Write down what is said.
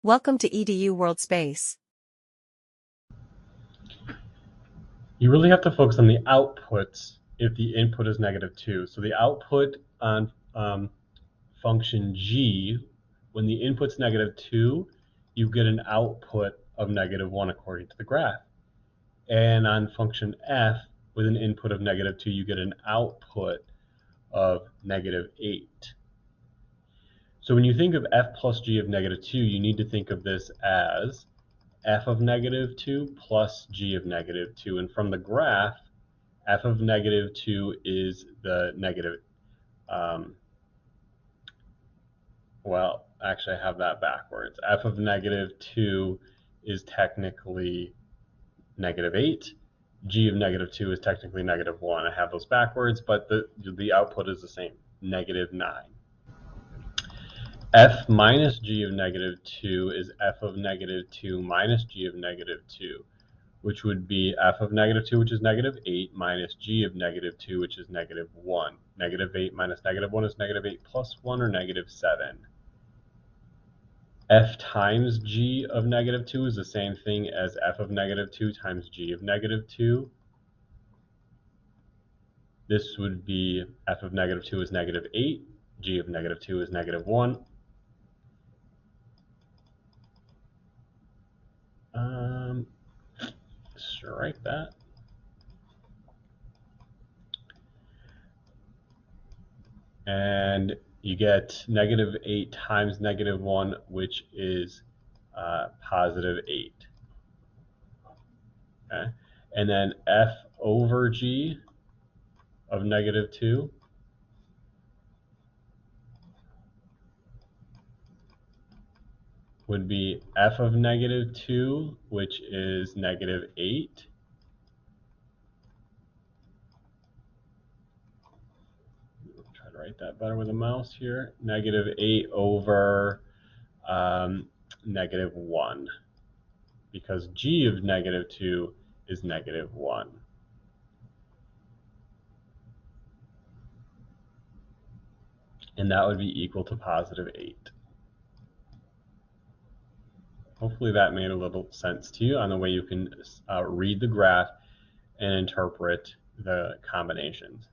Welcome to EDU World Space. You really have to focus on the outputs if the input is -2. So the output on function g, when the input's -2, you get an output of -1 according to the graph. And on function f, with an input of -2, you get an output of -8. So when you think of f plus g of -2, you need to think of this as f of -2 plus g of -2. And from the graph, f of -2 is the negative, well, actually I have that backwards. F of -2 is technically -8. G of -2 is technically -1. I have those backwards, but the output is the same, -9. F minus g of -2 is f of -2 minus g of -2, which would be f of -2, which is -8, minus g of -2, which is -1. -8 minus -1 is -8 plus 1, or -7. F times g of -2 is the same thing as f of -2 times g of -2. This would be f of -2 is -8, g of -2 is -1. Strike that. And you get -8 times -1, which is +8. Okay, and then f over g of -2 would be f of -2, which is -8. Try to write that better with a mouse here. -8 over -1, because g of -2 is -1. And that would be equal to +8. Hopefully that made a little sense to you on the way you can read the graph and interpret the combinations.